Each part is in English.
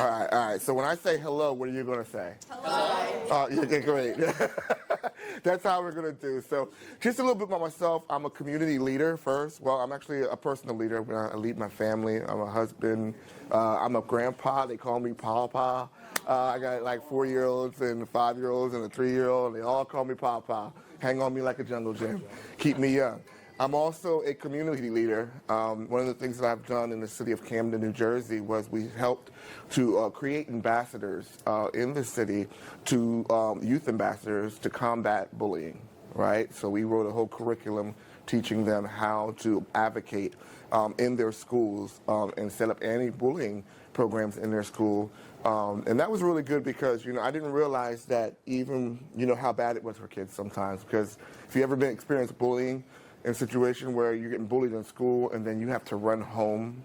All right. So when I say hello, what are you going to say? Hello. Okay, great. That's how we're going to do. So just a little bit about myself. I'm a community leader first. Well, I'm actually a personal leader. I lead my family. I'm a husband. I'm a grandpa. They call me Papa. I got like 4-year-olds and 5-year-olds and a 3-year-old. They all call me Papa. Hang on me like a jungle gym. Keep me young. I'm also a community leader. One of the things that I've done in the city of Camden, New Jersey, was we helped to create ambassadors in the city, to youth ambassadors to combat bullying, right? So we wrote a whole curriculum teaching them how to advocate in their schools and set up anti-bullying programs in their school. And that was really good because, I didn't realize that even, how bad it was for kids sometimes. Because if you ever been experienced bullying, in a situation where you're getting bullied in school and then you have to run home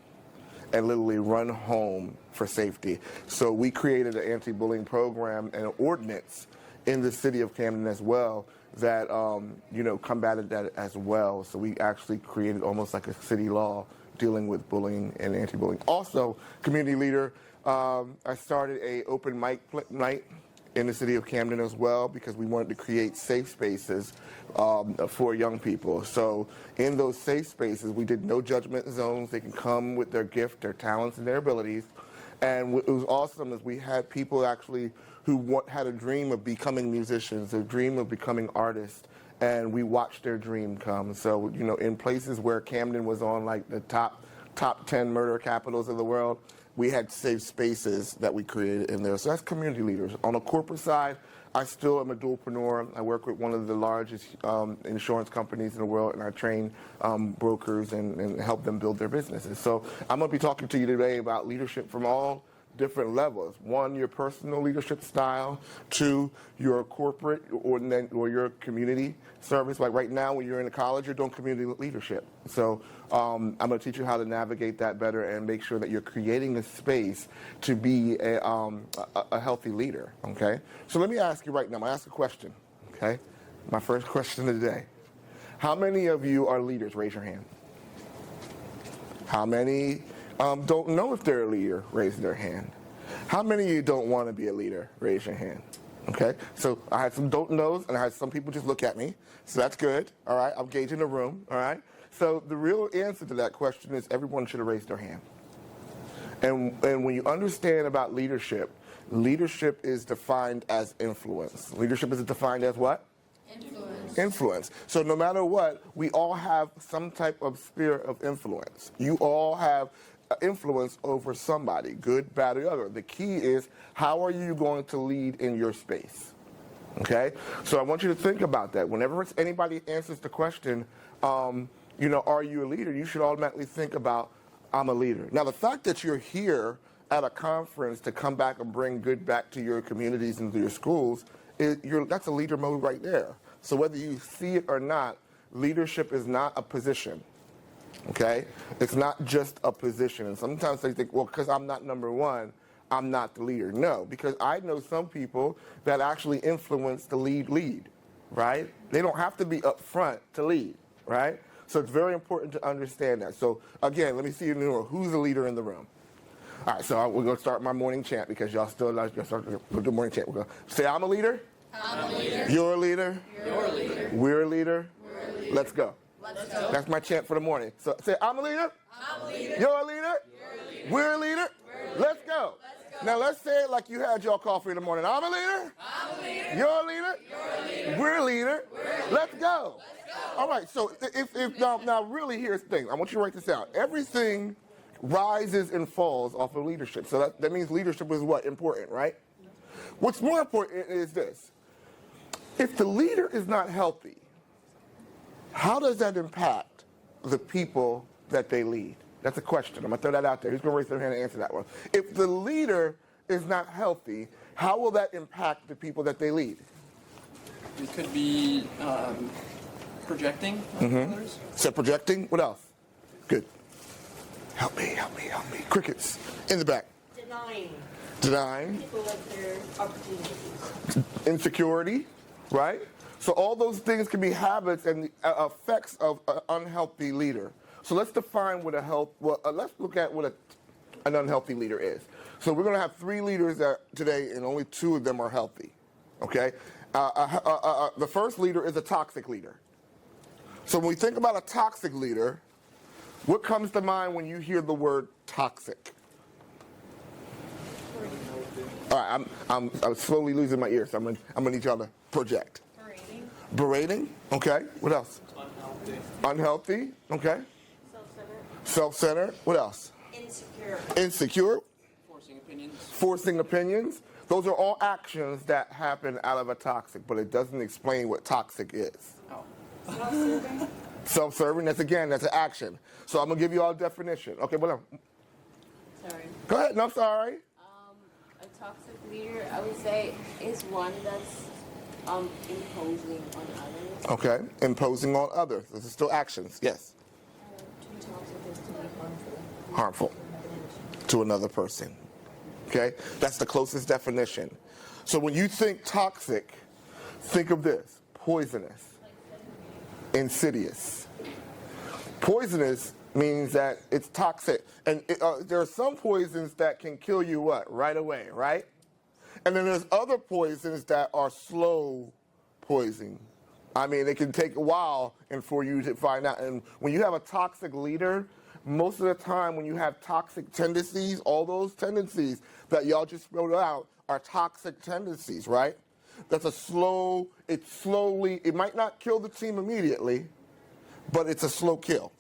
and literally run home for safety. So we created an anti-bullying program and an ordinance in the city of Camden as well that, combated that as well. So we actually created almost like a city law dealing with bullying and anti-bullying. Also, community leader, I started a open mic night in the city of Camden as well because we wanted to create safe spaces for young people. So in those safe spaces, we did no judgment zones. They can come with their gift, their talents, and their abilities. And what was awesome is we had people actually who had a dream of becoming musicians, a dream of becoming artists, and we watched their dream come. So, in places where Camden was on like the top 10 murder capitals of the world, we had safe spaces that we created in there. So that's community leaders. On the corporate side, I still am a dualpreneur. I work with one of the largest insurance companies in the world, and I train brokers and help them build their businesses. So I'm going to be talking to you today about leadership from all different levels. 1, your personal leadership style. 2, your corporate or your community service. Like right now, when you're in college, you're doing community leadership. So I'm going to teach you how to navigate that better and make sure that you're creating a space to be a healthy leader. Okay. So let me ask you right now. I'm going to ask a question. Okay. My first question of the day. How many of you are leaders? Raise your hand. How many don't know if they're a leader? Raise their hand. How many of you don't want to be a leader? Raise your hand. Okay, so I had some don't knows, and I had some people just look at me. So that's good. All right, I'm gauging the room. All right. So the real answer to that question is everyone should have raised their hand. And when you understand about leadership, leadership is defined as influence. Leadership is defined as what? Influence. So no matter what, we all have some type of sphere of influence. You all have influence over somebody, good, bad, or other. The key is, how are you going to lead in your space? Okay? So I want you to think about that. Whenever anybody answers the question, are you a leader? You should automatically think about, I'm a leader. Now, the fact that you're here at a conference to come back and bring good back to your communities and to your schools, that's a leader mode right there. So whether you see it or not, leadership is not a position. Okay? It's not just a position. And sometimes they think, well, because I'm not number one, I'm not the leader. No, because I know some people that actually influence the lead, right? They don't have to be up front to lead, right? So it's very important to understand that. So again, let me see you in the room. Who's the leader in the room? All right, so we're going to start my morning chant because y'all still like to start the morning chant. We're going to say, I'm a leader. I'm a leader. You're a leader. You're a leader. We're a leader. We're a leader. Let's go. Let's go. That's my chant for the morning. So say, I'm a leader. I'm a leader. You're a leader. You're a leader. We're a leader. We're a leader. Let's go. Let's go. Now let's say it like you had your coffee in the morning. I'm a leader. I'm a leader. You're a leader. You're a leader. We're a leader. We're a leader. Let's go. Let's go. All right. So if now really here's the thing. I want you to write this down. Everything rises and falls off of leadership. So that means leadership is what? Important, right? What's more important is this. If the leader is not healthy, how does that impact the people that they lead? That's a question. I'm going to throw that out there. Who's going to raise their hand and answer that one? If the leader is not healthy, how will that impact the people that they lead? It could be projecting on others. So projecting, what else? Good. Help me. Crickets. In the back. Denying. People like their opportunities. Insecurity, right? So all those things can be habits and the effects of an unhealthy leader. So let's define what let's look at what an unhealthy leader is. So we're going to have 3 leaders today, and only 2 of them are healthy. Okay? The first leader is a toxic leader. So when we think about a toxic leader, what comes to mind when you hear the word toxic? All right, I'm slowly losing my ears, so I'm gonna need y'all to project. Berating. Berating, okay. What else? Unhealthy. Unhealthy, okay. Self-centered. Self-centered, what else? Insecure. Insecure, Forcing opinions. forcing opinions. Those are all actions that happen out of a toxic, but it doesn't explain what toxic is. Oh. Self-serving. Self-serving, that's an action. So I'm gonna give you all a definition. Okay, well, Sorry. go ahead. No, I'm sorry. A toxic leader, I would say, is one that's imposing on others. Okay, imposing on others. This is still actions. Yes. Too toxic is to be harmful. Harmful to another person. Okay, that's the closest definition. So when you think toxic, think of this: poisonous, insidious. Poisonous means that it's toxic, and there are some poisons that can kill you right away, right? And then there's other poisons that are slow poison. I mean, it can take a while and for you to find out. And when you have a toxic leader, most of the time when you have toxic tendencies, all those tendencies that y'all just wrote out are toxic tendencies, right? That's it might not kill the team immediately, but it's a slow kill.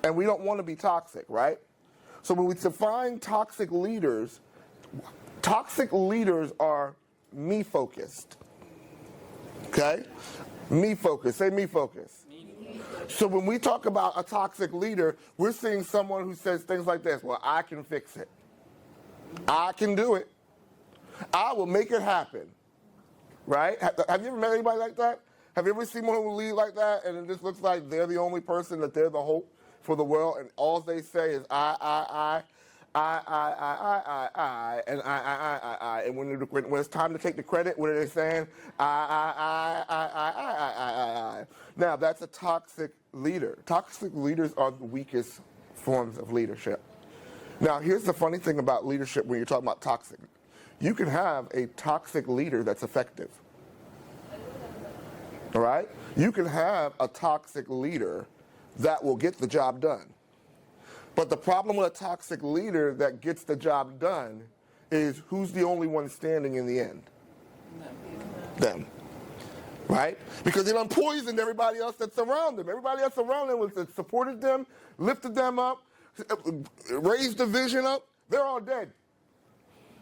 And we don't want to be toxic, right? So when we define toxic leaders are me-focused. Okay? Me-focused. Say me-focused. So when we talk about a toxic leader, we're seeing someone who says things like this: well, I can fix it. I can do it. I will make it happen. Right? Have you ever met anybody like that? Have you ever seen someone who lead like that and it just looks like they're the only person, that they're the hope for the world, and all they say is I, and I. And when it's time to take the credit, what are they saying? I. Now, that's a toxic leader. Toxic leaders are the weakest forms of leadership. Now, here's the funny thing about leadership when you're talking about toxic. You can have a toxic leader that's effective. All right? You can have a toxic leader that will get the job done. But the problem with a toxic leader that gets the job done is who's the only one standing in the end? Them. Right? Because they done poisoned everybody else that's around them. Everybody else around them that supported them, lifted them up, raised the vision up, they're all dead.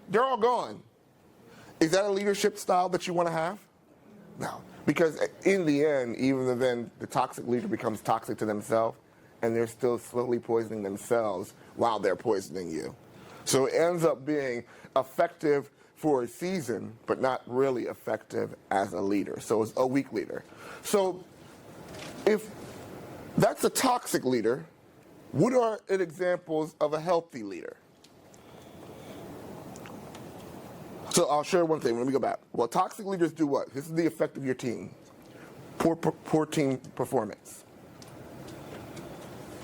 They're all gone. Is that a leadership style that you want to have? No. Because in the end, even then, the toxic leader becomes toxic to themselves, and they're still slowly poisoning themselves while they're poisoning you. So it ends up being effective for a season, but not really effective as a leader. So it's a weak leader. So if that's a toxic leader, what are examples of a healthy leader? So I'll share one thing. Let me go back. Well, toxic leaders do what? This is the effect of your team. Poor team performance.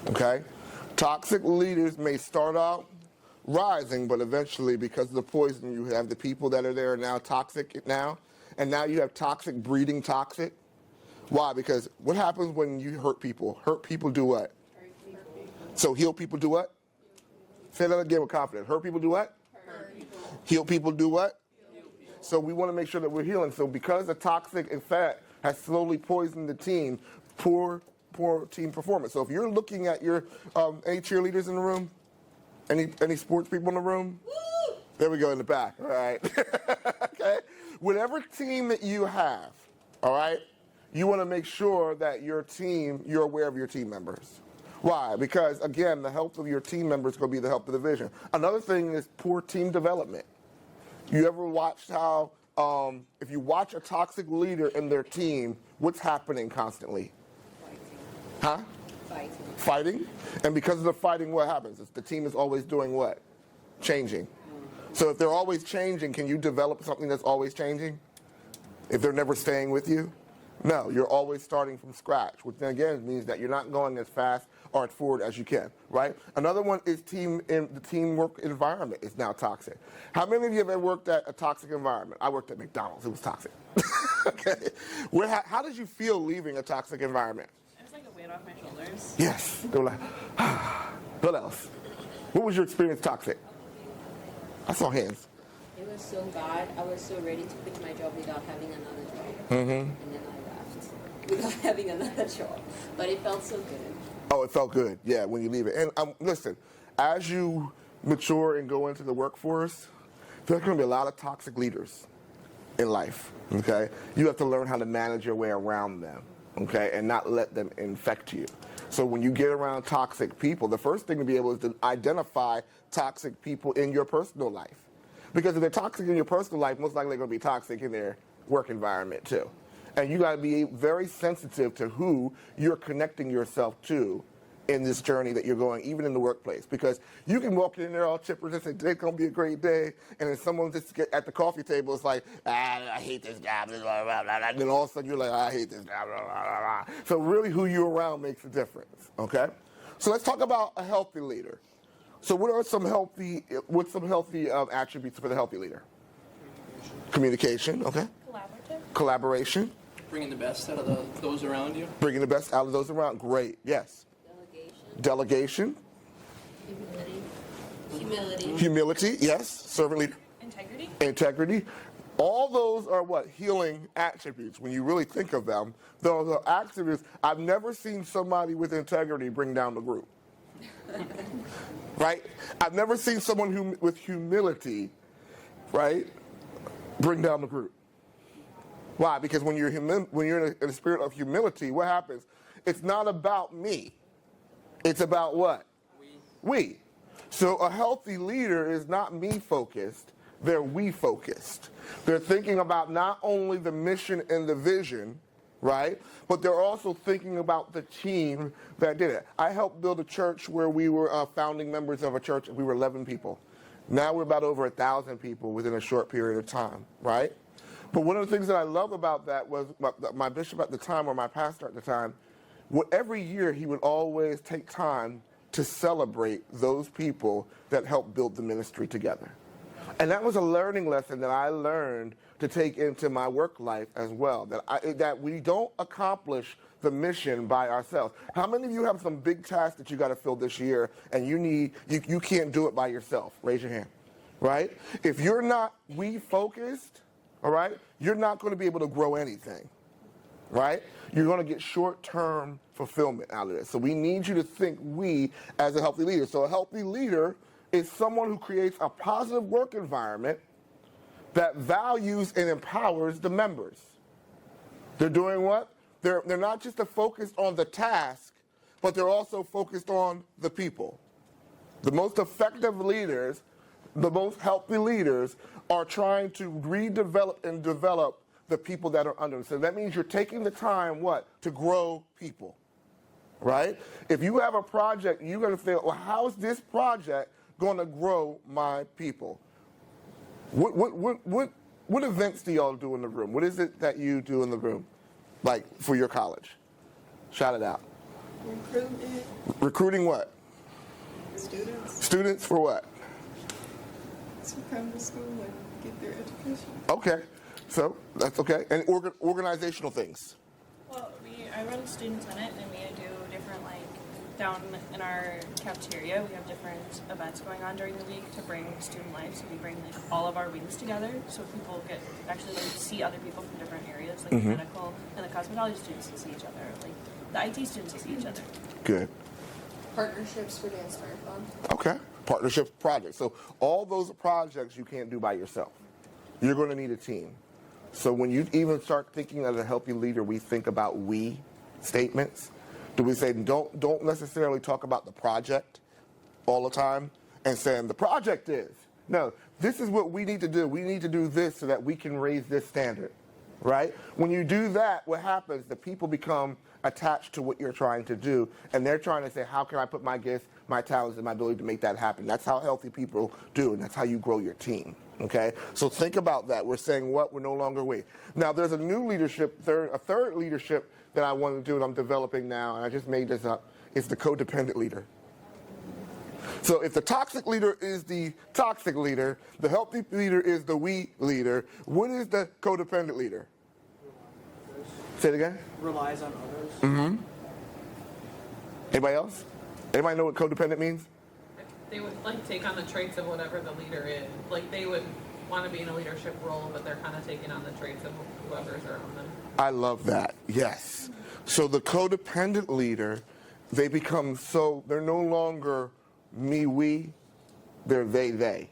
Okay? Toxic leaders may start out rising, but eventually, because of the poison, you have the people that are there are now toxic now, and now you have toxic breeding toxic. Why? Because what happens when you hurt people? Hurt people do what? So heal people do what? Say that again with confidence. Hurt people do what? Heal people do what? So we want to make sure that we're healing. So because the toxic effect has slowly poisoned the team, poor team performance. So if you're looking at your any cheerleaders in the room, any sports people in the room, there we go in the back. All right. Okay. Whatever team that you have, all right, you want to make sure that you're aware of your team members. Why? Because, again, the health of your team members is going to be the health of the vision. Another thing is poor team development. You ever watched how, if you watch a toxic leader in their team, what's happening constantly? Huh? Fighting. And because of the fighting, what happens? The team is always doing what? Changing. So if they're always changing, can you develop something that's always changing? If they're never staying with you? No, you're always starting from scratch, which then again means that you're not going as fast or as forward as you can, right? Another one is the teamwork environment is now toxic. How many of you have ever worked at a toxic environment? I worked at McDonald's, it was toxic. Okay. How did you feel leaving a toxic environment? It was like a weight off my shoulders. Yes, they were like, what else? What was your experience toxic? I saw hands. It was so bad. I was so ready to quit my job without having another job. Mm-hmm. And then I left without having another job. But it felt so good. Oh, it felt good, yeah, when you leave it. And listen, as you mature and go into the workforce, there's going to be a lot of toxic leaders in life, okay? You have to learn how to manage your way around them, okay, and not let them infect you. So when you get around toxic people, the first thing to be able is to identify toxic people in your personal life. Because if they're toxic in your personal life, most likely they're going to be toxic in their work environment too. And you got to be very sensitive to who you're connecting yourself to in this journey that you're going, even in the workplace. Because you can walk in there all chipper and say, today's going to be a great day. And then someone just get at the coffee table is like, I hate this job. Blah, blah, blah, blah. And then all of a sudden you're like, I hate this job. Blah, blah, blah, blah. So really who you're around makes a difference, okay? So let's talk about a healthy leader. So what's some healthy attributes for the healthy leader? Communication, okay? Collaboration. Bringing the best out of those around you. Bringing the best out of those around. Great, yes. Delegation. Humility, yes. Servant leader. Integrity. All those are what? Healing attributes. When you really think of them, those are attributes. I've never seen somebody with integrity bring down the group. Right? I've never seen someone with humility, right, bring down the group. Why? Because when you're in a spirit of humility, what happens? It's not about me. It's about what? We. So a healthy leader is not me focused, they're we focused. They're thinking about not only the mission and the vision, right? But they're also thinking about the team that did it. I helped build a church where we were founding members of a church. We were 11 people. Now we're about over 1,000 people within a short period of time, right? But one of the things that I love about that was my bishop at the time, or my pastor at the time, every year he would always take time to celebrate those people that helped build the ministry together. And that was a learning lesson that I learned to take into my work life as well, that we don't accomplish the mission by ourselves. How many of you have some big tasks that you got to fill this year and you can't do it by yourself? Raise your hand, right? If you're not we focused, all right, you're not going to be able to grow anything, right? You're going to get short-term fulfillment out of it. So we need you to think we as a healthy leader. So a healthy leader is someone who creates a positive work environment that values and empowers the members. They're doing what? They're not just focused on the task, but they're also focused on the people. The most effective leaders, the most healthy leaders, are trying to redevelop and develop the people that are under them. So that means you're taking the time, what? To grow people, right? If you have a project, you're going to feel, well, how is this project going to grow my people? What events do y'all do in the room? What is it that you do in the room, like for your college? Shout it out. Recruitment. Recruiting what? Students. Students for what? To come to school and get their education. Okay, so that's okay. And organizational things. Well, I run Student Senate, and we do different, down in our cafeteria, we have different events going on during the week to bring student life. So we bring all of our wings together, so people get actually see other people from different areas, like the medical and the cosmetology students to see each other, like the IT students to see each other. Good. Partnerships for Dance Marathon. Okay. Partnerships projects. So all those projects you can't do by yourself. You're going to need a team. So when you even start thinking as a healthy leader, we think about we statements. Do we say don't necessarily talk about the project all the time and saying the project is. No, this is what we need to do. We need to do this so that we can raise this standard, right? When you do that, what happens? The people become attached to what you're trying to do, and they're trying to say, how can I put my gifts, my talents, and my ability to make that happen? That's how healthy people do, and that's how you grow your team. Okay, so think about that. We're saying what? We're no longer we. Now, there's a new leadership, a third leadership that I want to do and I'm developing now, and I just made this up. It's the codependent leader. So if the toxic leader is the toxic leader, the healthy leader is the we leader, what is the codependent leader? Say it again? Relies on others. Mm-hmm. Anybody else? Anybody know what codependent means? They would like take on the traits of whatever the leader is. Like they would want to be in a leadership role, but they're kind of taking on the traits of whoever's around them. I love that. Yes. So the codependent leader, they become so, they're no longer me, we, they're they.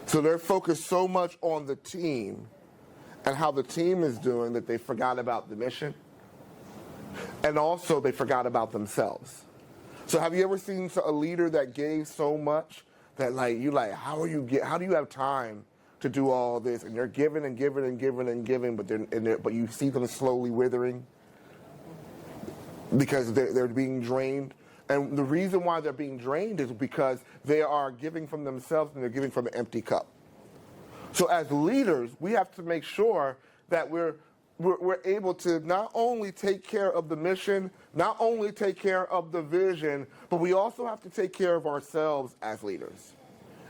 So they're focused so much on the team and how the team is doing that they forgot about the mission. And also they forgot about themselves. So have you ever seen a leader that gave so much that how do you have time to do all this? And they're giving and giving and giving and giving, but you see them slowly withering because they're being drained. And the reason why they're being drained is because they are giving from themselves and they're giving from an empty cup. So as leaders, we have to make sure that we're able to not only take care of the mission, not only take care of the vision, but we also have to take care of ourselves as leaders.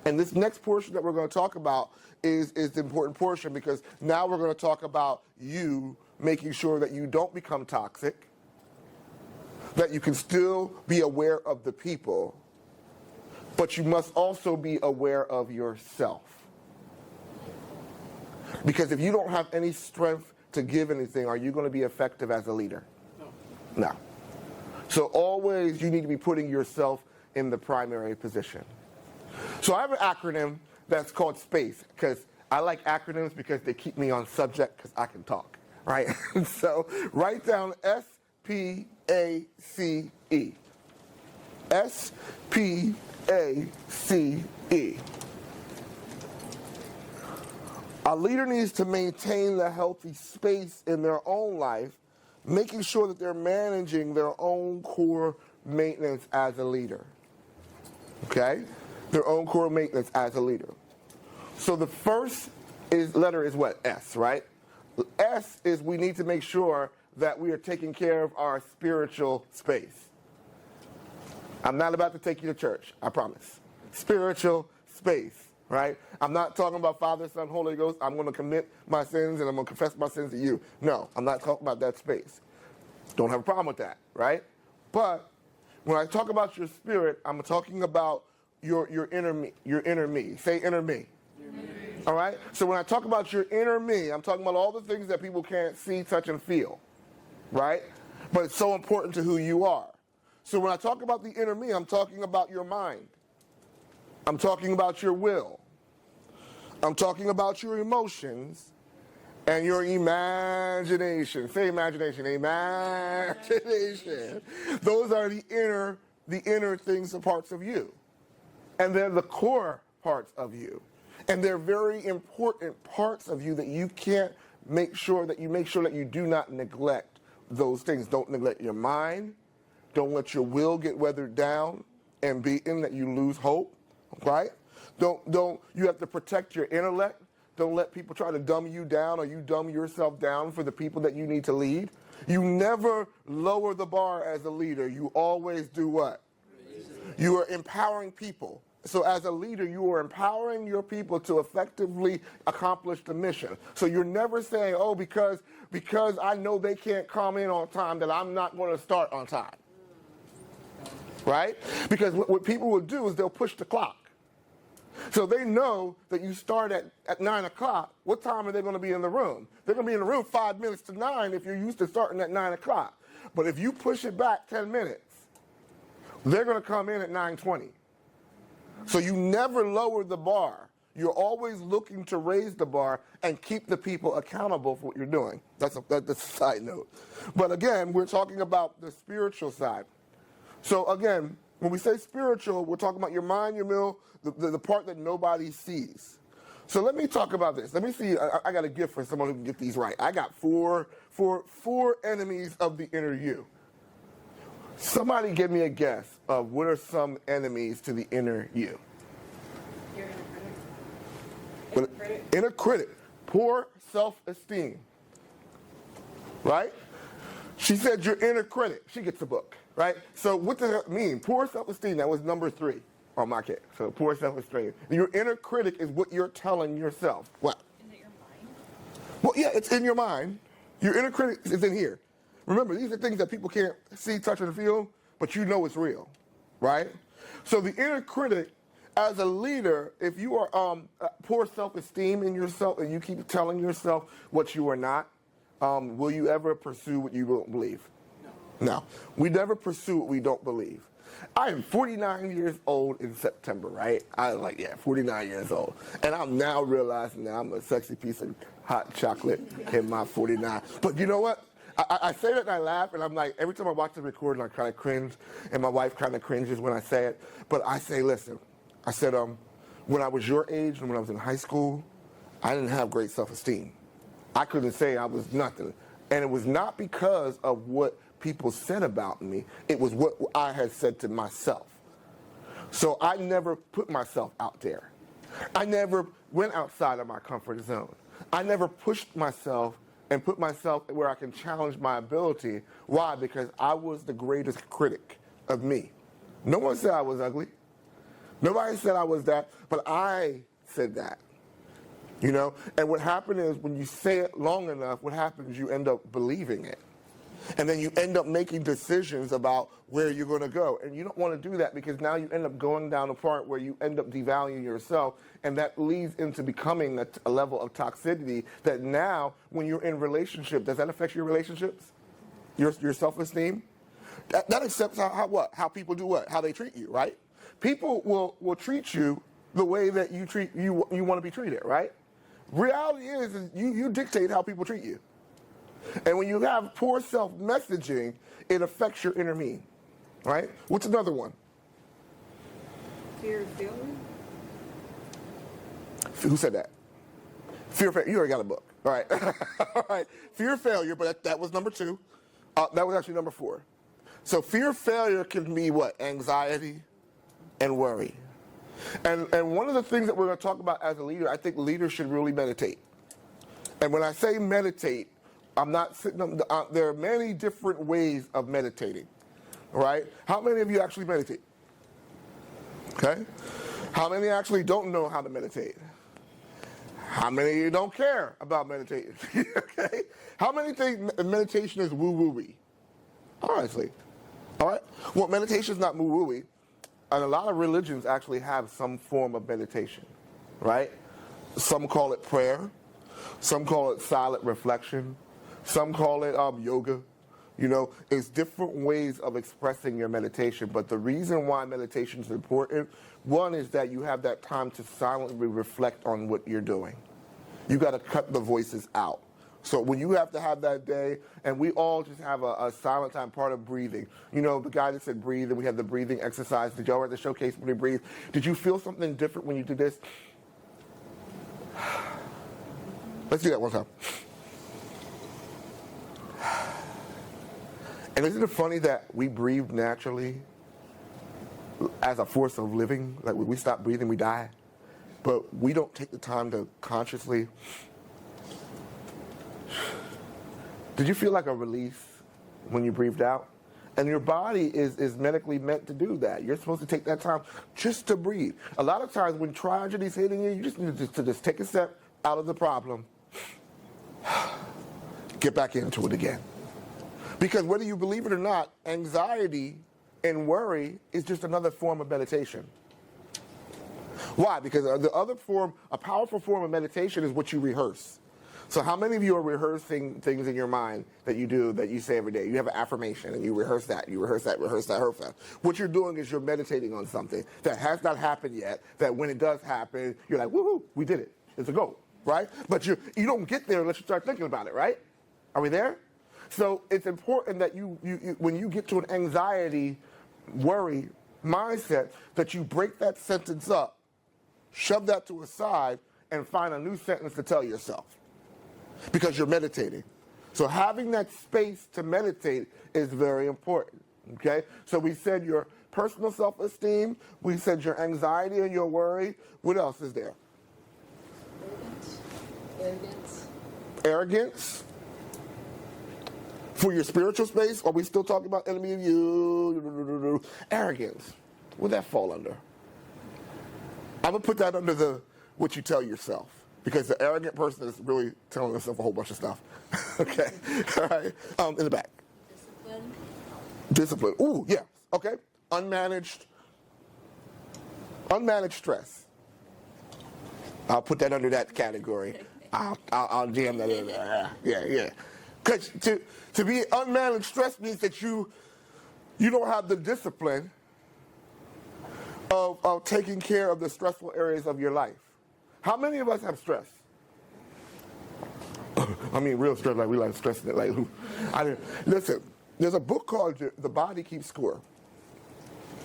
And this next portion that we're going to talk about is the important portion, because now we're going to talk about you making sure that you don't become toxic, that you can still be aware of the people, but you must also be aware of yourself. Because if you don't have any strength to give anything, are you going to be effective as a leader? No. So always you need to be putting yourself in the primary position. So I have an acronym that's called S.P.A.C.E, because I like acronyms because they keep me on subject because I can talk, right? So write down S.P.A.C.E. S.P.A.C.E. A leader needs to maintain the healthy space in their own life, making sure that they're managing their own core maintenance as a leader. Okay? Their own core maintenance as a leader. So the first letter is what? S, right? S is we need to make sure that we are taking care of our spiritual space. I'm not about to take you to church, I promise. Spiritual space. Right? I'm not talking about Father, Son, Holy Ghost. I'm going to commit my sins and I'm going to confess my sins to you. No, I'm not talking about that space. Don't have a problem with that, right? But when I talk about your spirit, I'm talking about your inner me. Your inner me. Say inner me. All right? So when I talk about your inner me, I'm talking about all the things that people can't see, touch, and feel. Right? But it's so important to who you are. So when I talk about the inner me, I'm talking about your mind. I'm talking about your will. I'm talking about your emotions and your imagination. Say imagination. Imagination. Those are the inner things, the parts of you. And they're the core parts of you. And they're very important parts of you that you can't make sure that you do not neglect those things. Don't neglect your mind. Don't let your will get weathered down and beaten that you lose hope. Right? You have to protect your intellect. Don't let people try to dumb you down or you dumb yourself down for the people that you need to lead. You never lower the bar as a leader. You always do what? You are empowering people. So as a leader, you are empowering your people to effectively accomplish the mission. So you're never saying, oh, because I know they can't come in on time, that I'm not going to start on time. Right? Because what people will do is they'll push the clock. So they know that you start at 9 o'clock. What time are they going to be in the room? They're going to be in the room 5 minutes to 9 if you're used to starting at 9 o'clock. But if you push it back 10 minutes, they're going to come in at 9:20. So you never lower the bar. You're always looking to raise the bar and keep the people accountable for what you're doing. That's a side note. But again, we're talking about the spiritual side. So again, when we say spiritual, we're talking about your mind, your will, the part that nobody sees. So let me talk about this. Let me see. I got a gift for someone who can get these right. I got four enemies of the inner you. Somebody give me a guess of what are some enemies to the inner you. Your inner critic. Inner critic, poor self-esteem. Right? She said your inner critic. She gets a book, right? So what does that mean? Poor self-esteem, that was number 3 on my kit. So poor self-esteem. Your inner critic is what you're telling yourself. What? Is it your mind? Well, yeah, it's in your mind. Your inner critic is in here. Remember, these are things that people can't see, touch, and feel, but you know it's real, right? So the inner critic, as a leader, if you are poor self-esteem in yourself and you keep telling yourself what you are not, will you ever pursue what you don't believe? No. We never pursue what we don't believe. I am 49 years old in September, right? 49 years old. And I'm now realizing that I'm a sexy piece of hot chocolate in my 49. But you know what? I say that and I laugh, and I'm like, every time I watch the recording, I kind of cringe, and my wife kind of cringes when I say it. But I say, listen, I said, when I was your age and when I was in high school, I didn't have great self-esteem. I couldn't say I was nothing. And it was not because of what people said about me. It was what I had said to myself. So I never put myself out there. I never went outside of my comfort zone. I never pushed myself and put myself where I can challenge my ability. Why? Because I was the greatest critic of me. No one said I was ugly. Nobody said I was that, but I said that. You know, and what happened is when you say it long enough, what happens, you end up believing it. And then you end up making decisions about where you're going to go. And you don't want to do that because now you end up going down a part where you end up devaluing yourself, and that leads into becoming a level of toxicity that now, when you're in relationship, does that affect your relationships? Your self-esteem? That accepts how people do what? How they treat you, right? People will treat you the way that you want to be treated, right? Reality is you dictate how people treat you. And when you have poor self-messaging, it affects your inner me, right? What's another one? Fear of failure? Who said that? Fear of failure. You already got a book. All right. All right. Fear of failure, but that was number 2. That was actually number 4. So fear of failure can be what? Anxiety and worry. And one of the things that we're going to talk about as a leader, I think leaders should really meditate. And when I say meditate, I'm not sitting there are many different ways of meditating, right? How many of you actually meditate? Okay? How many actually don't know how to meditate? How many of you don't care about meditating? Okay? How many think meditation is woo-woo-y? Honestly. All right? Well, meditation is not woo-woo-y. And a lot of religions actually have some form of meditation, right? Some call it prayer. Some call it silent reflection. Some call it yoga. You know, it's different ways of expressing your meditation. But the reason why meditation is important, one is that you have that time to silently reflect on what you're doing. You got to cut the voices out. So when you have to have that day, and we all just have a silent time, part of breathing. You know, the guy that said breathe, and we had the breathing exercise. Did y'all at the showcase when you breathe? Did you feel something different when you did this? Let's do that one time. And isn't it funny that we breathe naturally as a force of living? Like when we stop breathing, we die. But we don't take the time to consciously. Did you feel like a release when you breathed out? And your body is medically meant to do that. You're supposed to take that time just to breathe. A lot of times when tragedy's hitting you, you just need to just take a step out of the problem. Get back into it again. Because whether you believe it or not, anxiety and worry is just another form of meditation. Why? Because the other form, a powerful form of meditation is what you rehearse. So how many of you are rehearsing things in your mind that you do, that you say every day? You have an affirmation and you rehearse that, rehearse that. What you're doing is you're meditating on something that has not happened yet, that when it does happen, you're like, woohoo, we did it. It's a goal, right? But you don't get there unless you start thinking about it, right? Are we there? So it's important that you when you get to an anxiety, worry mindset, that you break that sentence up, shove that to a side, and find a new sentence to tell yourself. Because you're meditating. So having that space to meditate is very important, okay? So we said your personal self-esteem, we said your anxiety and your worry. What else is there? Arrogance. For your spiritual space, are we still talking about enemy of you? Arrogance. Would that fall under? I'm going to put that under the what you tell yourself. Because the arrogant person is really telling themselves a whole bunch of stuff. Okay? All right? In the back. Discipline. Discipline. Ooh, yeah. Okay. Unmanaged stress. I'll put that under that category. I'll jam that in there. Yeah. Because to be unmanaged stress means that you don't have the discipline of taking care of the stressful areas of your life. How many of us have stress? I mean, real stress, like we like stressing it. Like, listen, there's a book called The Body Keeps Score.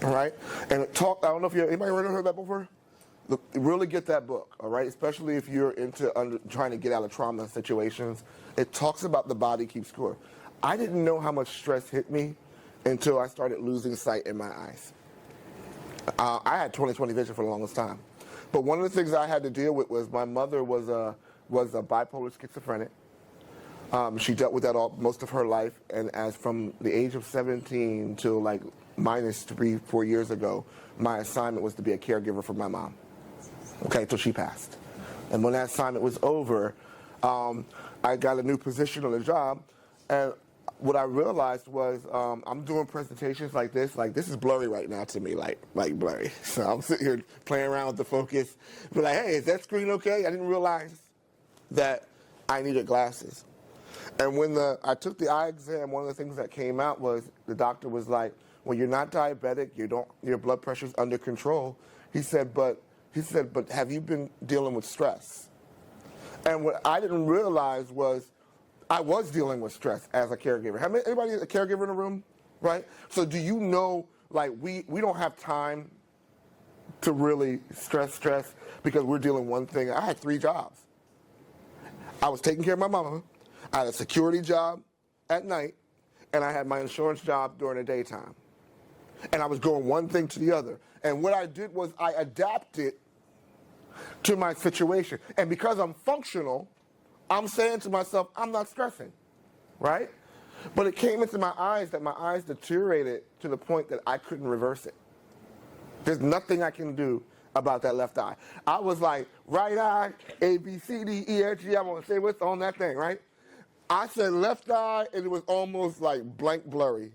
All right? And I don't know if anybody ever heard that before? Look, really get that book, all right? Especially if you're into trying to get out of trauma situations. It talks about the body keeps score. I didn't know how much stress hit me until I started losing sight in my eyes. I had 20/20 vision for the longest time. But one of the things I had to deal with was my mother was a bipolar schizophrenic. She dealt with that most of her life, and as from the age of 17 till like minus 3-4 years ago, my assignment was to be a caregiver for my mom. Okay, till she passed. And when that assignment was over, I got a new position on the job, and what I realized was I'm doing presentations like this is blurry right now to me, like blurry. So I'm sitting here playing around with the focus, but like, hey, is that screen okay? I didn't realize that I needed glasses. And when I took the eye exam, one of the things that came out was the doctor was like, well, you're not diabetic, your blood pressure's under control. He said, but have you been dealing with stress? And what I didn't realize was I was dealing with stress as a caregiver. Anybody a caregiver in the room, right? So do you know, like, we don't have time to really stress because we're dealing one thing. I had 3 jobs. I was taking care of my mama. I had a security job at night, and I had my insurance job during the daytime. And I was going one thing to the other. And what I did was I adapted to my situation. And because I'm functional, I'm saying to myself, I'm not stressing, right? But it came into my eyes that my eyes deteriorated to the point that I couldn't reverse it. There's nothing I can do about that left eye. I was like, right eye, A, B, C, D, E, F, G, I'm going to say what's on that thing, right? I said left eye, and it was almost like blank blurry.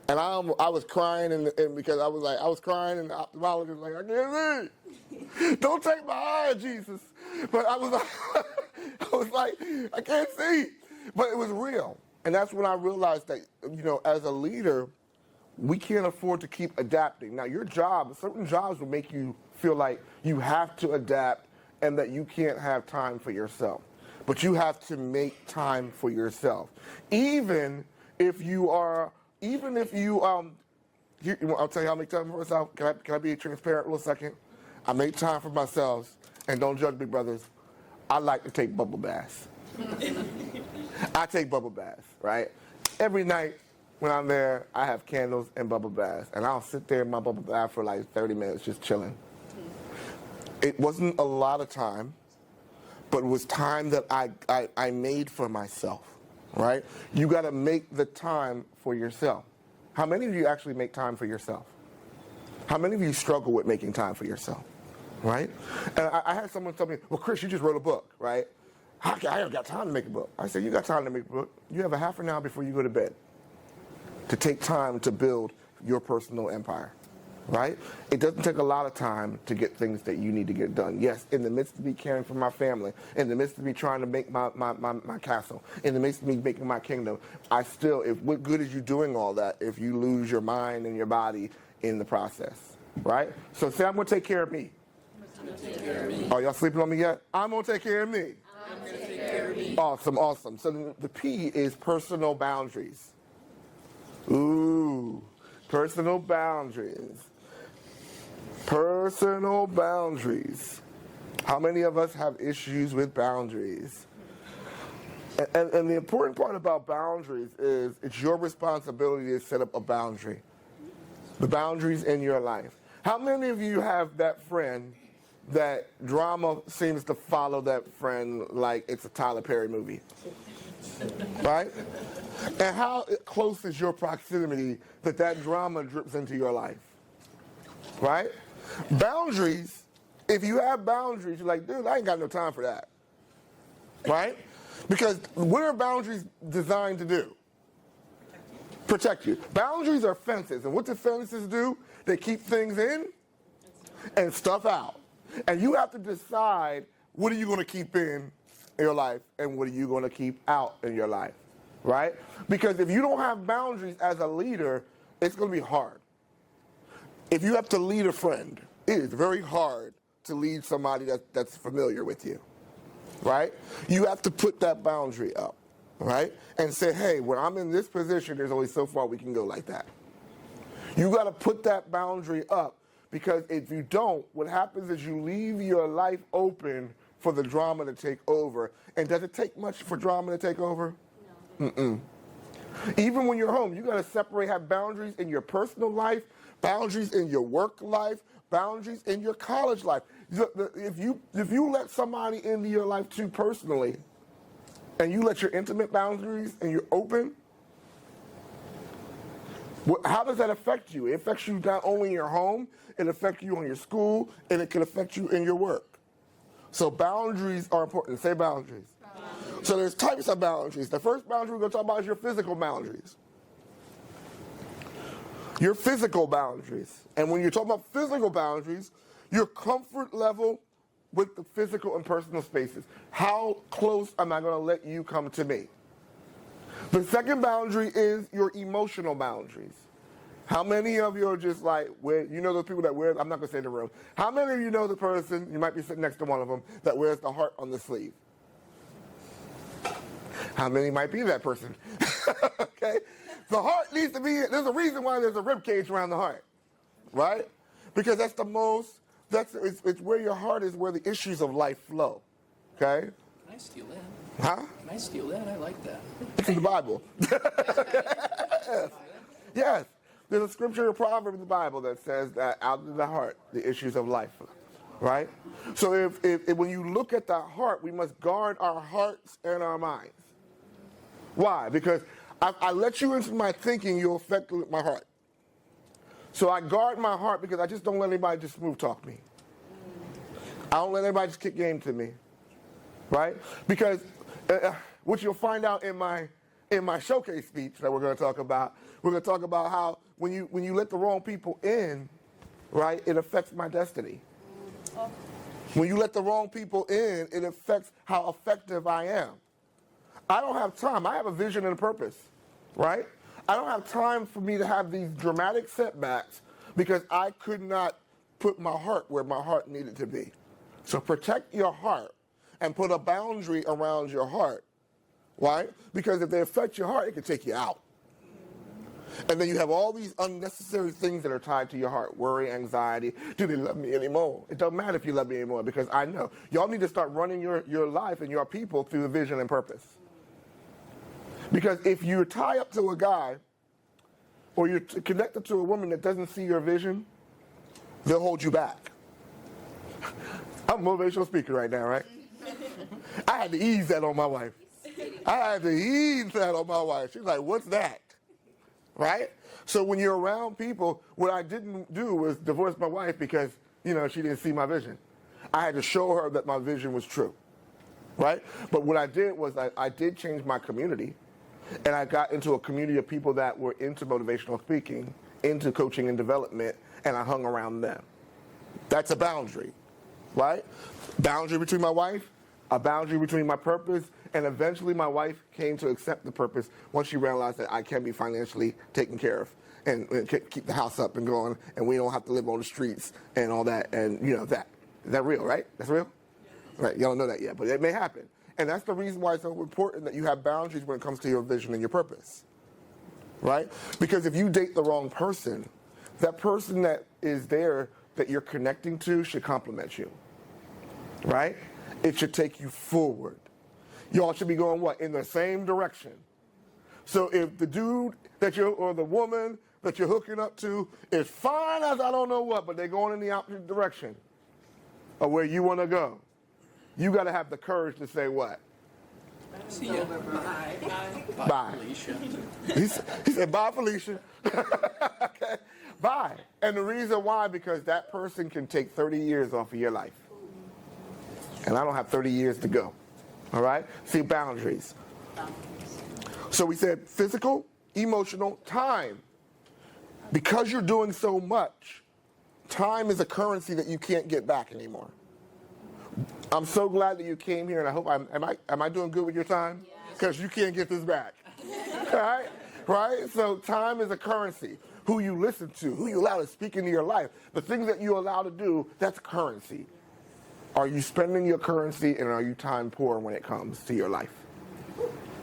And I was crying, and because I was crying, and the ophthalmologist was like, I can't see. Don't take my eye, Jesus. But I was like, I can't see. But it was real. And that's when I realized that, as a leader, we can't afford to keep adapting. Now, your job, certain jobs will make you feel like you have to adapt and that you can't have time for yourself. But you have to make time for yourself. Even if you, I'll tell you how I make time for myself. Can I be transparent real second? I make time for myself, and don't judge me, brothers. I like to take bubble baths. I take bubble baths, right? Every night when I'm there, I have candles and bubble baths, and I'll sit there in my bubble bath for like 30 minutes just chilling. It wasn't a lot of time, but it was time that I made for myself, right? You got to make the time for yourself. How many of you actually make time for yourself? How many of you struggle with making time for yourself, right? And I had someone tell me, well, Chris, you just wrote a book, right? I haven't got time to make a book. I said, you got time to make a book. You have a half an hour before you go to bed to take time to build your personal empire, right? It doesn't take a lot of time to get things that you need to get done. Yes, in the midst of me caring for my family, in the midst of me trying to make my castle, in the midst of me making my kingdom, what good is you doing all that if you lose your mind and your body in the process, right? So say, I'm going to take care of me. Are y'all sleeping on me yet? I'm going to take care of me. I'm going to take care of me. Awesome. So the P is personal boundaries. Ooh, personal boundaries. Personal boundaries. How many of us have issues with boundaries? And the important part about boundaries is it's your responsibility to set up a boundary. The boundaries in your life. How many of you have that friend that drama seems to follow that friend like it's a Tyler Perry movie. Right? And how close is your proximity that drama drips into your life? Right? Boundaries, if you have boundaries, you're like, dude, I ain't got no time for that. Right? Because what are boundaries designed to do? Protect you. Boundaries are fences. And what do fences do? They keep things in and stuff out. And you have to decide, what are you going to keep in your life and what are you going to keep out in your life, right? Because if you don't have boundaries as a leader, it's going to be hard. If you have to lead a friend, it is very hard to lead somebody that's familiar with you, right? You have to put that boundary up, right? And say, hey, when I'm in this position, there's only so far we can go like that. You got to put that boundary up, because if you don't, what happens is you leave your life open for the drama to take over. And does it take much for drama to take over? No. Mm-mm. Even when you're home, you got to separate, have boundaries in your personal life, boundaries in your work life, boundaries in your college life. If you let somebody into your life too personally, and you let your intimate boundaries and you're open, how does that affect you? It affects you not only in your home, it affects you in your school, and it can affect you in your work. So boundaries are important. Say boundaries. So there's types of boundaries. The first boundary we're going to talk about is your physical boundaries. Your physical boundaries. And when you're talking about physical boundaries, your comfort level with the physical and personal spaces. How close am I going to let you come to me? The second boundary is your emotional boundaries. How many of you are just like, you know those people that wear, I'm not going to say in the room, how many of you know the person, you might be sitting next to one of them, that wears the heart on the sleeve? How many might be that person? Okay? The heart needs to be, there's a reason why there's a rib cage around the heart, right? Because that's the most, it's where your heart is, where the issues of life flow, okay? Can I steal that? Huh? Can I steal that? I like that. It's in the Bible. Yes. There's a scripture, a proverb in the Bible that says that out of the heart, the issues of life, right? So if when you look at the heart, we must guard our hearts and our minds. Why? Because I let you into my thinking, you'll affect my heart. So I guard my heart because I just don't let anybody just smooth talk me. I don't let anybody just kick game to me, right? Because what you'll find out in my showcase speech that we're going to talk about how when you let the wrong people in, right, it affects my destiny. When you let the wrong people in, it affects how effective I am. I don't have time. I have a vision and a purpose, right? I don't have time for me to have these dramatic setbacks because I could not put my heart where my heart needed to be. So protect your heart and put a boundary around your heart, right? Because if they affect your heart, it can take you out. And then you have all these unnecessary things that are tied to your heart. Worry, anxiety. Do they love me anymore? It doesn't matter if you love me anymore, because I know. Y'all need to start running your life and your people through the vision and purpose. Because if you tie up to a guy or you're connected to a woman that doesn't see your vision, they'll hold you back. I'm a motivational speaker right now, right? I had to ease that on my wife. She's like, what's that? Right? So when you're around people, what I didn't do was divorce my wife because, she didn't see my vision. I had to show her that my vision was true. Right? But what I did was I did change my community, and I got into a community of people that were into motivational speaking, into coaching and development, and I hung around them. That's a boundary, right? Boundary between my wife, a boundary between my purpose, and eventually my wife came to accept the purpose once she realized that I can be financially taken care of and keep the house up and going, and we don't have to live on the streets and all that, and that. Is that real, right? That's real? Right, y'all don't know that yet, but it may happen. And that's the reason why it's so important that you have boundaries when it comes to your vision and your purpose, right? Because if you date the wrong person, that person that is there that you're connecting to should compliment you, right? It should take you forward. Y'all should be going what? In the same direction. So if the dude or the woman that you're hooking up to is fine as I don't know what, but they're going in the opposite direction, of where you want to go, you got to have the courage to say what? See ya. Bye. Bye. Felicia. He said, bye, Felicia. Okay, bye. And the reason why, because that person can take 30 years off of your life. And I don't have 30 years to go. All right? See, boundaries. So we said physical, emotional, time. Because you're doing so much, time is a currency that you can't get back anymore. I'm so glad that you came here, and I hope am I doing good with your time? Because you can't get this back. Right? Right? So time is a currency. Who you listen to, who you allow to speak into your life, the things that you allow to do, that's currency. Are you spending your currency, and are you time poor when it comes to your life?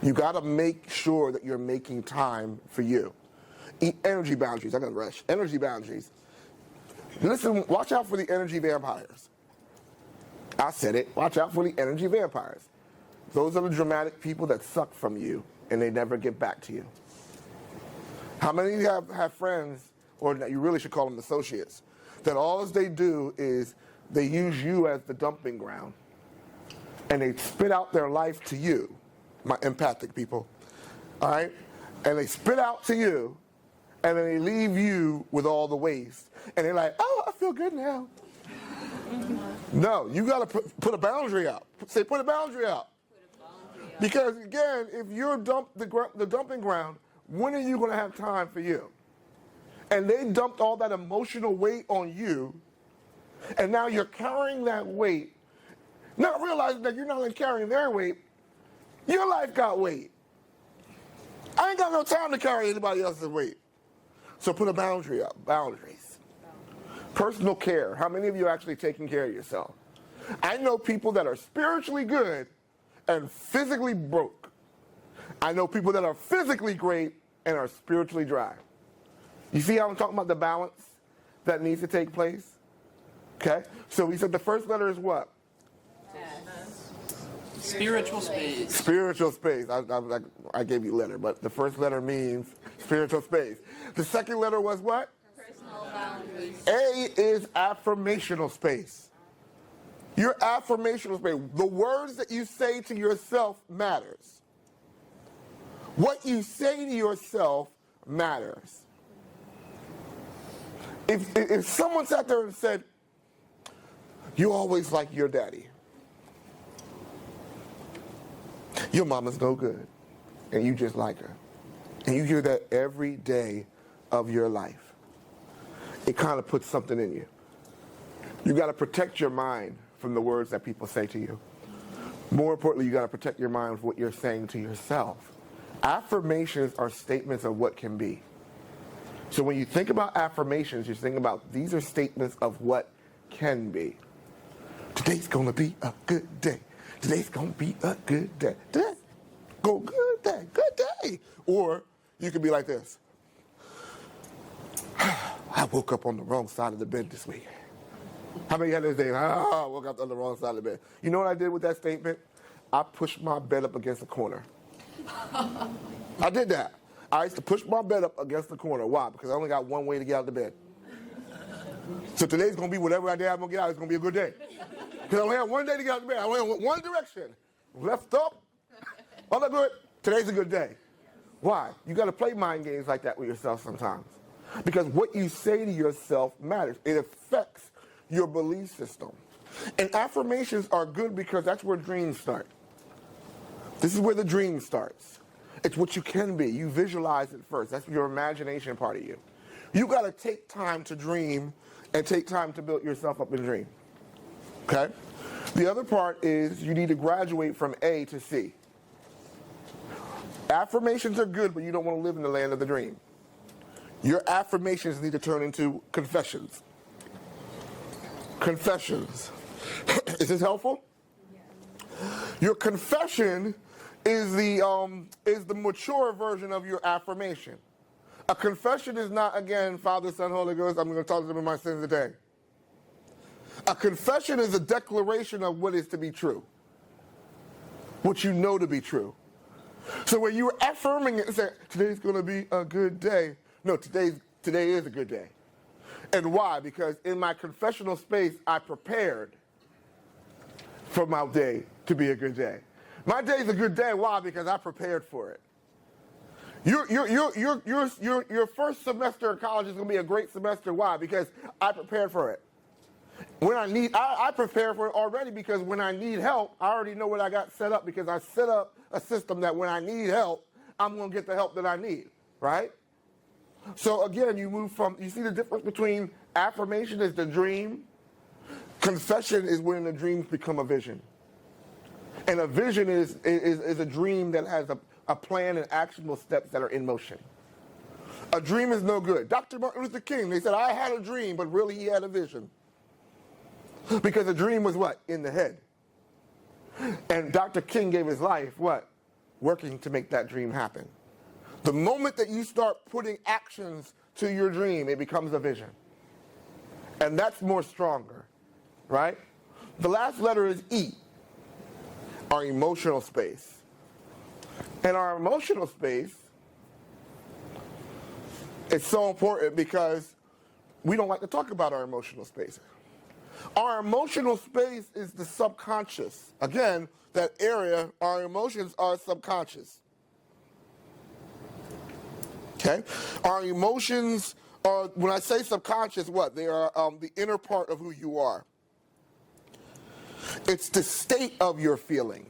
You got to make sure that you're making time for you. Energy boundaries. I got to rush. Energy boundaries. Listen, watch out for the energy vampires. I said it. Watch out for the energy vampires. Those are the dramatic people that suck from you, and they never get back to you. How many of you have friends, or you really should call them associates, that all they do is they use you as the dumping ground, and they spit out their life to you, my empathic people, all right? And they spit out to you, and then they leave you with all the waste. And they're like, oh, I feel good now. No, you got to put a boundary out. Say, put a boundary out. Because, again, if you're the dumping ground, when are you going to have time for you? And they dumped all that emotional weight on you, and now you're carrying that weight, not realizing that you're not only carrying their weight, your life got weight. I ain't got no time to carry anybody else's weight. So put a boundary up. Boundaries. Personal care. How many of you are actually taking care of yourself? I know people that are spiritually good and physically broke. I know people that are physically great and are spiritually dry. You see how I'm talking about the balance that needs to take place? Okay? So we said the first letter is what? Spiritual space. Spiritual space. I gave you letter, but the first letter means spiritual space. The second letter was what? Personal boundaries. A is affirmational space. Your affirmational space. The words that you say to yourself matters. What you say to yourself matters. If someone sat there and said, you always like your daddy, your mama's no good, and you just like her, and you hear that every day of your life, it kind of puts something in you. You got to protect your mind from the words that people say to you. More importantly, you got to protect your mind with what you're saying to yourself. Affirmations are statements of what can be. So when you think about affirmations, you're thinking about these are statements of what can be. Today's going to be a good day. Today's going to be a good day. Today, go good day, good day. Or you could be like this. I woke up on the wrong side of the bed this week. How many had this day? I woke up on the wrong side of the bed. You know what I did with that statement? I pushed my bed up against the corner. I did that. I used to push my bed up against the corner. Why? Because I only got one way to get out of the bed. So today's going to be whatever I did I'm going to get out. It's going to be a good day. Because I only have one day to get out of the bed. I only have one direction. Left up. All that good. Today's a good day. Why? You got to play mind games like that with yourself sometimes. Because what you say to yourself matters. It affects your belief system. And affirmations are good because that's where dreams start. This is where the dream starts. It's what you can be. You visualize it first. That's your imagination part of you. You got to take time to dream and take time to build yourself up in dream. Okay? The other part is you need to graduate from A to C. Affirmations are good, but you don't want to live in the land of the dream. Your affirmations need to turn into confessions. Confessions. Is this helpful? Your confession is the mature version of your affirmation. A confession is not, again, Father, Son, Holy Ghost, I'm going to talk to them in my sins today. A confession is a declaration of what is to be true. What you know to be true. So when you're affirming it and saying, today's going to be a good day. No, today is a good day. And why? Because in my confessional space, I prepared for my day to be a good day. My day's a good day. Why? Because I prepared for it. Your first semester of college is going to be a great semester. Why? Because I prepared for it. When I prepare for it already, because when I need help, I already know what I got set up, because I set up a system that when I need help, I'm going to get the help that I need, right? So again, you see the difference between affirmation is the dream, confession is when the dreams become a vision. And a vision is a dream that has a plan and actionable steps that are in motion. A dream is no good. Dr. Martin Luther King, they said, I had a dream, but really he had a vision. Because a dream was what? In the head. And Dr. King gave his life, what? Working to make that dream happen. The moment that you start putting actions to your dream, it becomes a vision. And that's more stronger, right? The last letter is E, our emotional space. And our emotional space is so important because we don't like to talk about our emotional space. Our emotional space is the subconscious. Again, that area, our emotions are subconscious. Okay? Our emotions are, when I say subconscious, what? They are the inner part of who you are. It's the state of your feelings.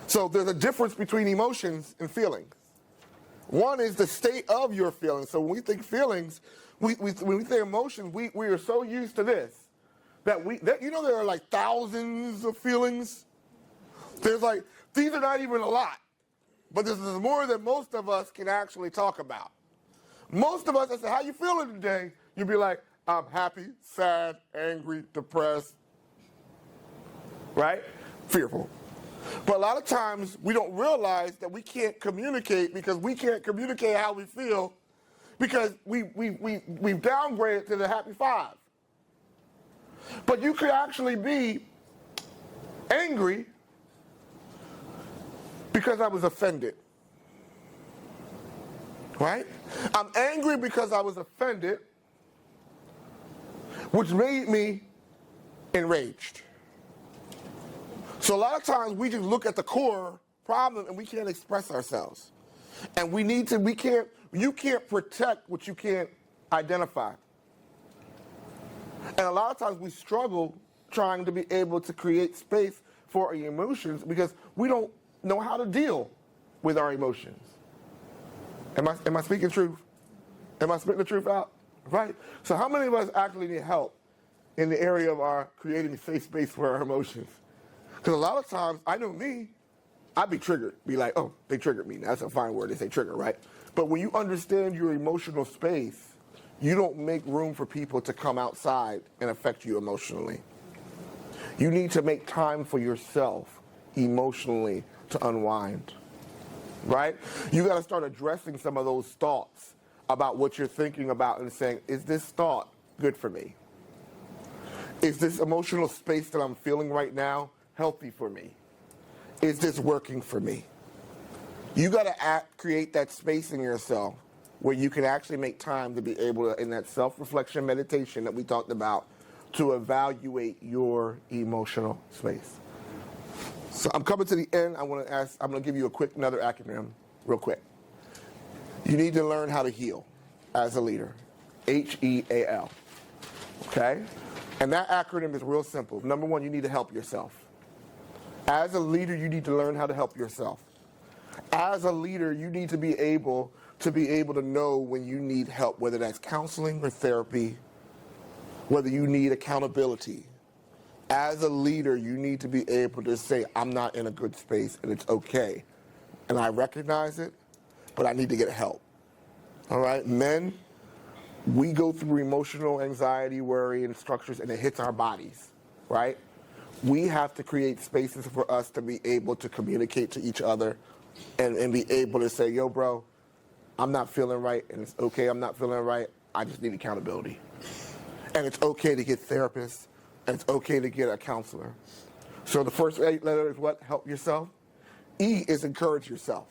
So there's a difference between emotions and feelings. One is the state of your feelings. So when we think feelings, when we think emotions, we are so used to this that there are like thousands of feelings. There's like, these are not even a lot, but this is more than most of us can actually talk about. Most of us, I say, how you feeling today? You'll be like, I'm happy, sad, angry, depressed, right? Fearful. But a lot of times we don't realize that we can't communicate because we can't communicate how we feel because we've downgraded to the happy 5. But you could actually be angry because I was offended. Right? I'm angry because I was offended, which made me enraged. So a lot of times we just look at the core problem and we can't express ourselves. And you can't protect what you can't identify. And a lot of times we struggle trying to be able to create space for our emotions because we don't know how to deal with our emotions. Am I speaking truth? Am I spitting the truth out? Right? So how many of us actually need help in the area of our creating a safe space for our emotions? Because a lot of times, I know me, I'd be triggered. Be like, oh, they triggered me. That's a fine word. They say trigger, right? But when you understand your emotional space, you don't make room for people to come outside and affect you emotionally. You need to make time for yourself emotionally to unwind, right? You got to start addressing some of those thoughts about what you're thinking about and saying, is this thought good for me? Is this emotional space that I'm feeling right now healthy for me? Is this working for me? You got to create that space in yourself where you can actually make time to be able to, in that self-reflection meditation that we talked about, to evaluate your emotional space. So I'm coming to the end. I'm going to give you another acronym real quick. You need to learn how to heal as a leader. HEAL. Okay? And that acronym is real simple. Number one, you need to help yourself. As a leader, you need to learn how to help yourself. As a leader, you need to be able to know when you need help, whether that's counseling or therapy, whether you need accountability. As a leader, you need to be able to say, I'm not in a good space and it's okay. And I recognize it, but I need to get help. All right? Men, we go through emotional anxiety, worry, and structures, and it hits our bodies, right? We have to create spaces for us to be able to communicate to each other and be able to say, yo, bro, I'm not feeling right, and it's okay, I'm not feeling right. I just need accountability. And it's okay to get therapists, and it's okay to get a counselor. So the first 8 letters is what? Help yourself. E is encourage yourself.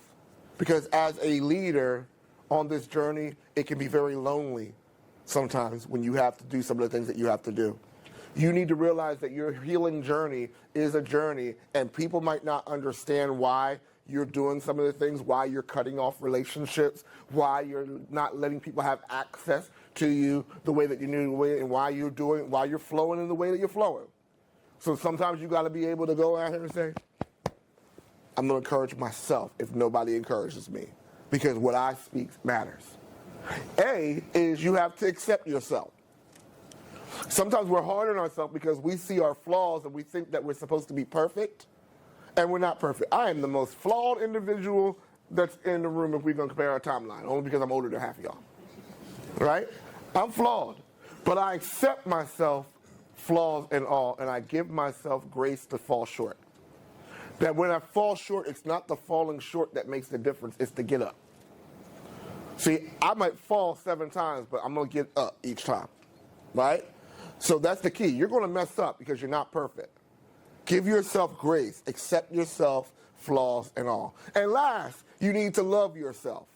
Because as a leader on this journey, it can be very lonely sometimes when you have to do some of the things that you have to do. You need to realize that your healing journey is a journey, and people might not understand why you're doing some of the things, why you're cutting off relationships, why you're not letting people have access to you the way that you need, and why you're flowing in the way that you're flowing. So sometimes you got to be able to go out here and say, I'm going to encourage myself if nobody encourages me, because what I speak matters. A is you have to accept yourself. Sometimes we're hard on ourselves because we see our flaws and we think that we're supposed to be perfect, and we're not perfect. I am the most flawed individual that's in the room if we're going to compare our timeline, only because I'm older than half of y'all. Right? I'm flawed. But I accept myself, flaws and all, and I give myself grace to fall short. That when I fall short, it's not the falling short that makes the difference, it's to get up. See, I might fall 7 times, but I'm going to get up each time. Right? So that's the key. You're going to mess up because you're not perfect. Give yourself grace. Accept yourself, flaws and all. And last, you need to love yourself.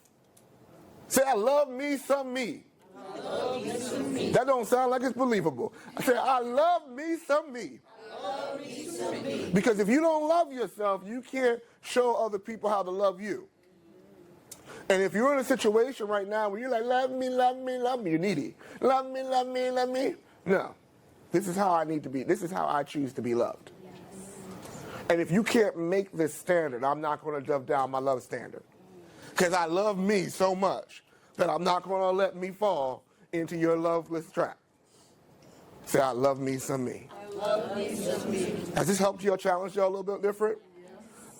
Say, I love me some me. I love me some me. That don't sound like it's believable. I say, I love me some me. I love me some me. Because if you don't love yourself, you can't show other people how to love you. And if you're in a situation right now where you're like, love me, love me, love me, you're needy. Love me, love me, love me. No. This is how I need to be. This is how I choose to be loved. And if you can't make this standard, I'm not going to dump down my love standard. Because I love me so much that I'm not going to let me fall into your loveless trap. Say, I love me some me. I love me some me. Has this helped you or challenged you a little bit different?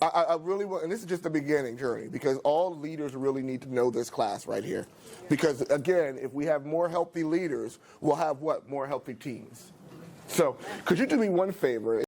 I really want, and this is just the beginning journey, because all leaders really need to know this class right here. Because again, if we have more healthy leaders, we'll have what? More healthy teams. So could you do me one favor?